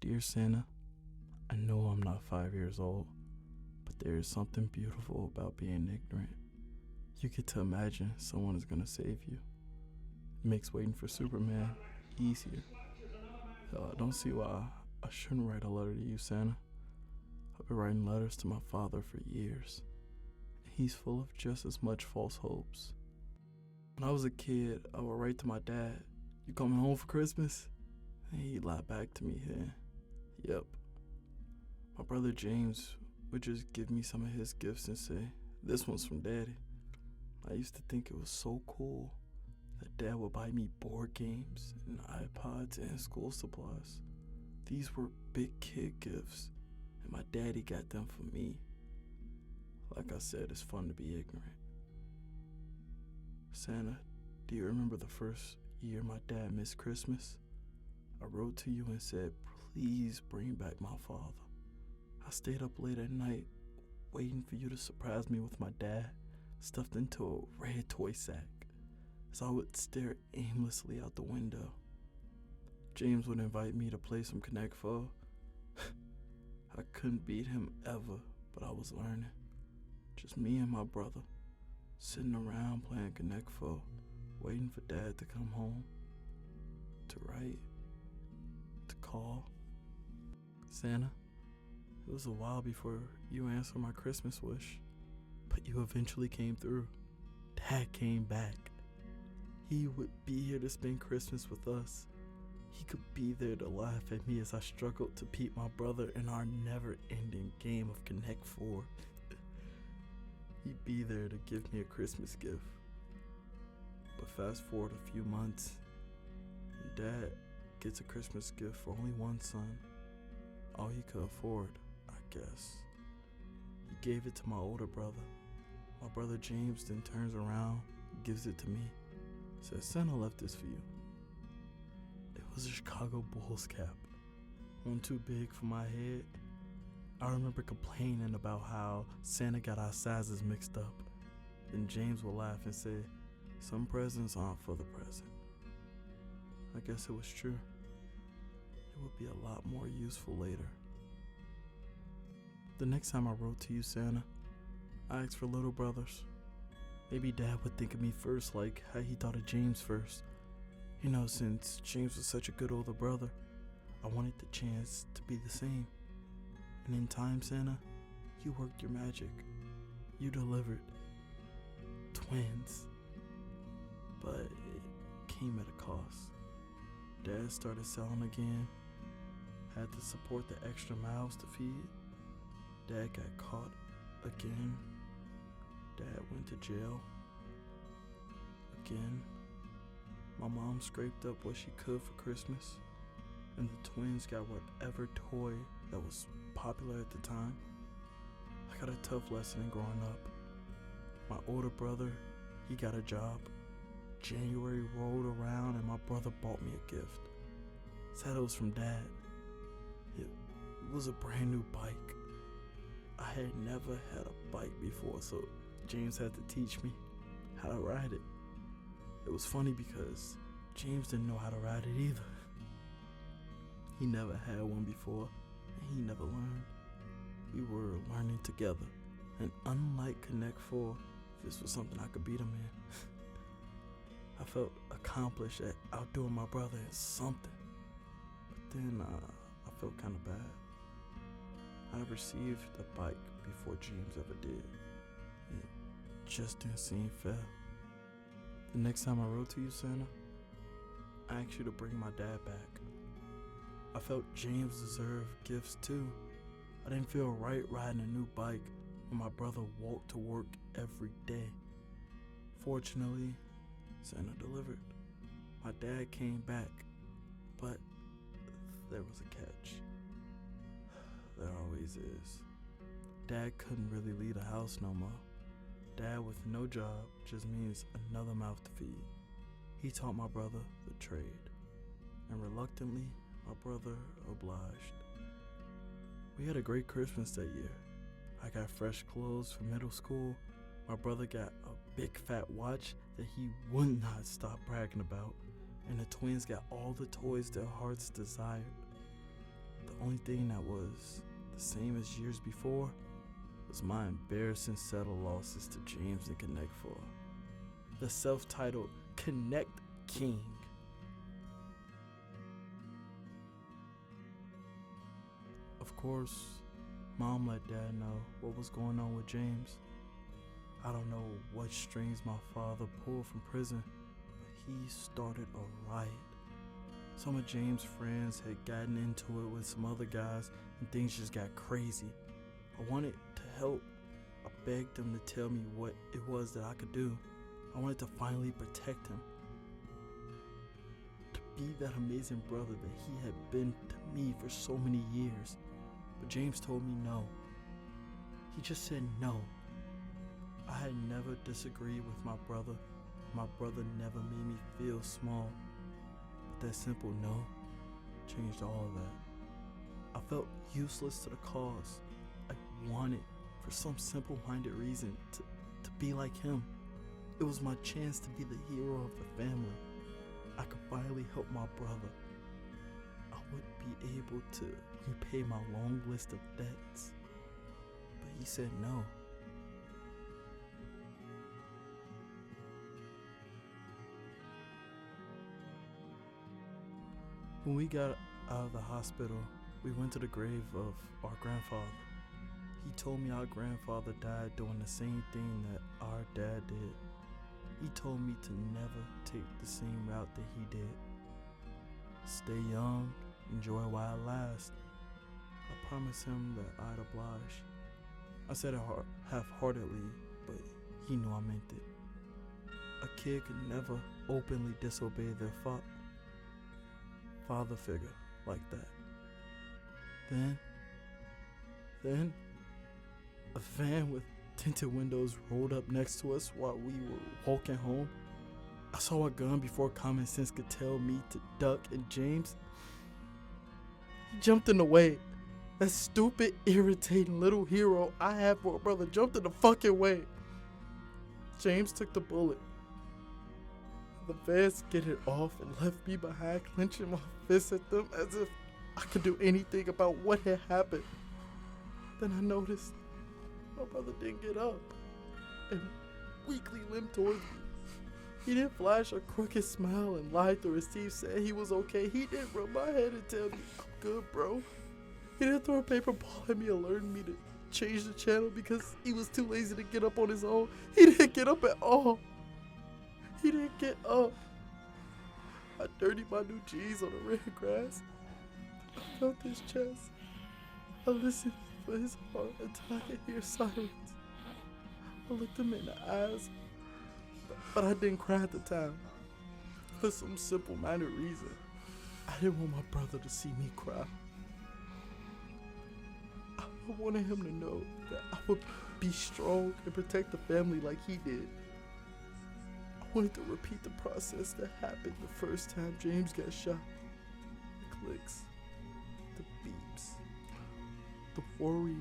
Dear Santa, I know I'm not 5 years old, but there is something beautiful about being ignorant. You get to imagine someone is going to save you. It makes waiting for Superman easier. Hell, I don't see why I shouldn't write a letter to you, Santa. I've been writing letters to my father for years. He's full of just as much false hopes. When I was a kid, I would write to my dad, "You coming home for Christmas?" And he'd lie back to me then. Yep. My brother James would just give me some of his gifts and say, "This one's from Daddy." I used to think it was so cool that Dad would buy me board games and iPods and school supplies. These were big kid gifts, and my daddy got them for me. Like I said, it's fun to be ignorant. Santa, do you remember the first year my dad missed Christmas? I wrote to you and said, "Please bring back my father." I stayed up late at night waiting for you to surprise me with my dad stuffed into a red toy sack as I would stare aimlessly out the window. James would invite me to play some Connect Four. I couldn't beat him ever, but I was learning. Just me and my brother, sitting around playing Connect Four, waiting for Dad to come home, to write, to call. Santa, it was a while before you answered my Christmas wish, but you eventually came through. Dad came back. He would be here to spend Christmas with us. He could be there to laugh at me as I struggled to beat my brother in our never-ending game of Connect Four. He'd be there to give me a Christmas gift. But fast forward a few months, and Dad gets a Christmas gift for only one son. All he could afford, I guess. He gave it to my older brother. My brother James then turns around, gives it to me, says, "Santa left this for you." It was a Chicago Bulls cap, one too big for my head. I remember complaining about how Santa got our sizes mixed up. Then James would laugh and say, "Some presents aren't for the present." I guess it was true. It would be a lot more useful later. The next time I wrote to you, Santa, I asked for little brothers. Maybe Dad would think of me first, like how he thought of James first. You know, since James was such a good older brother, I wanted the chance to be the same. And in time, Santa, you worked your magic. You delivered. Twins. But it came at a cost. Dad started selling again. Had to support the extra mouths to feed. Dad got caught again. Dad went to jail. Again. My mom scraped up what she could for Christmas, and the twins got whatever toy that was popular at the time. I got a tough lesson in growing up. My older brother, he got a job. January rolled around and my brother bought me a gift. Said it was from Dad. It was a brand new bike. I had never had a bike before, so James had to teach me how to ride it. It was funny because James didn't know how to ride it either. He never had one before, and he never learned. We were learning together, and unlike Connect Four, this was something I could beat him in. I felt accomplished at outdoing my brother in something, but then I felt kind of bad. I received a bike before James ever did. It just didn't seem fair. The next time I wrote to you, Santa, I asked you to bring my dad back. I felt James deserved gifts too. I didn't feel right riding a new bike when my brother walked to work every day. Fortunately, Santa delivered. My dad came back, but there was a catch. There always is. Dad couldn't really leave the house no more. Dad with no job just means another mouth to feed. He taught my brother the trade, and reluctantly, my brother obliged. We had a great Christmas that year. I got fresh clothes for middle school. My brother got a big fat watch that he would not stop bragging about, and the twins got all the toys their hearts desired. The only thing that was the same as years before was my embarrassing set of losses to James and Connect for the self-titled Connect King. Of course, Mom let Dad know what was going on with James. I don't know what strings my father pulled from prison, but he started a riot. Some of James' friends had gotten into it with some other guys, and things just got crazy. I wanted to help. I begged them to tell me what it was that I could do. I wanted to finally protect him. To be that amazing brother that he had been to me for so many years. But James told me no. He just said no. I had never disagreed with my brother. My brother never made me feel small. But that simple no changed all of that. I felt useless to the cause. I wanted, for some simple-minded reason, to be like him. It was my chance to be the hero of the family. I could finally help my brother. I would be able to repay my long list of debts. But he said no. When we got out of the hospital, we went to the grave of our grandfather. He told me our grandfather died doing the same thing that our dad did. He told me to never take the same route that he did. Stay young, enjoy while it lasts. I promised him that I'd oblige. I said it half-heartedly, but he knew I meant it. A kid could never openly disobey their father figure like that. Then, a van with tinted windows rolled up next to us while we were walking home. I saw a gun before common sense could tell me to duck, and James, he jumped in the way. That stupid, irritating little hero I had for a brother jumped in the fucking way. James took the bullet. The van skidded off and left me behind, clenching my fists at them as if I could do anything about what had happened. Then I noticed my brother didn't get up and weakly limped towards me. He didn't flash a crooked smile and lie through his teeth, saying he was okay. He didn't rub my head and tell me, I'm good, bro. He didn't throw a paper ball at me alerting me to change the channel because he was too lazy to get up on his own. He didn't get up at all. He didn't get up. I dirtied my new jeans on the red grass. I felt his chest. I listened for his heart until I could hear sirens. I looked him in the eyes, but I didn't cry at the time. For some simple-minded reason. I didn't want my brother to see me cry. I wanted him to know that I would be strong and protect the family like he did. I wanted to repeat the process that happened the first time James got shot. The clicks, the beeps, the worry,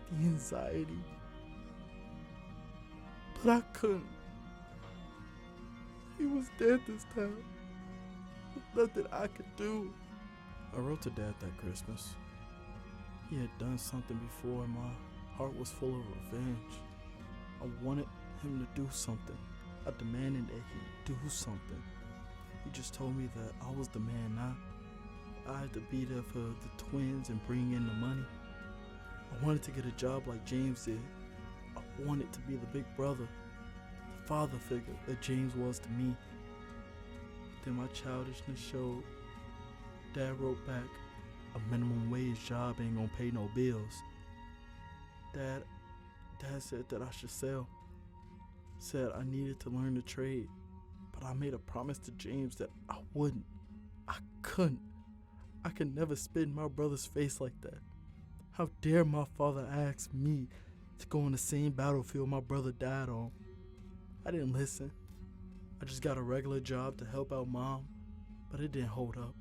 the anxiety. But I couldn't. He was dead this time. There's nothing I could do. I wrote to Dad that Christmas. He had done something before and my heart was full of revenge. I wanted him to do something. I demanded that he do something. He just told me that I was the man. I had to be there for the twins and bring in the money. I wanted to get a job like James did. I wanted to be the big brother, the father figure that James was to me. Then my childishness showed. Dad wrote back, a minimum wage job ain't gonna pay no bills. Dad said that I should sell. Said I needed to learn the trade. But I made a promise to James that I wouldn't. I couldn't. I could never spit in my brother's face like that. How dare my father ask me to go on the same battlefield my brother died on? I didn't listen. I just got a regular job to help out Mom, but it didn't hold up.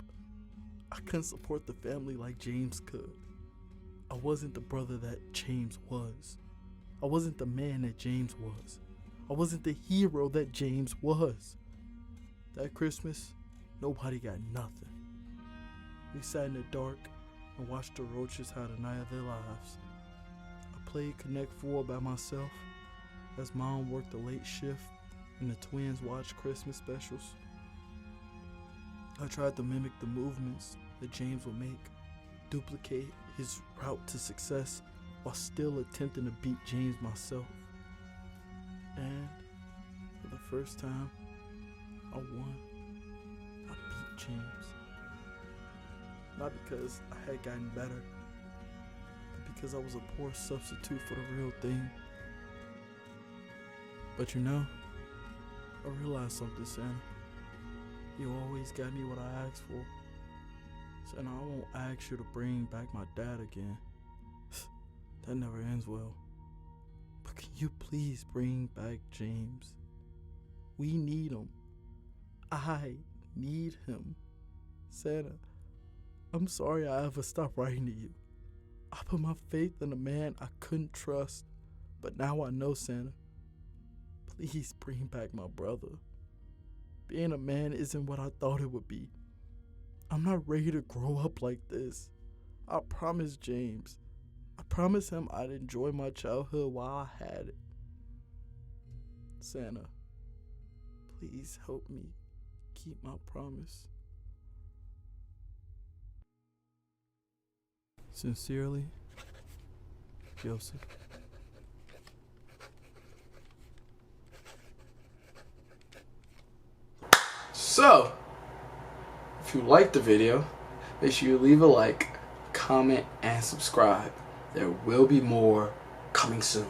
I couldn't support the family like James could. I wasn't the brother that James was. I wasn't the man that James was. I wasn't the hero that James was. That Christmas, nobody got nothing. We sat in the dark, and watched the roaches have the night of their lives. I played Connect 4 by myself as Mom worked a late shift and the twins watched Christmas specials. I tried to mimic the movements that James would make, duplicate his route to success while still attempting to beat James myself. And for the first time, I won. I beat James. Not because I had gotten better, but because I was a poor substitute for the real thing. But you know, I realized something, Santa. You always got me what I asked for. Santa, I won't ask you to bring back my dad again. That never ends well. But can you please bring back James? We need him. I need him. Santa, I'm sorry I ever stopped writing to you. I put my faith in a man I couldn't trust, but now I know, Santa. Please bring back my brother. Being a man isn't what I thought it would be. I'm not ready to grow up like this. I promised James. I promised him I'd enjoy my childhood while I had it. Santa, please help me keep my promise. Sincerely, Joseph. So, if you liked the video, make sure you leave a like, comment, and subscribe. There will be more coming soon.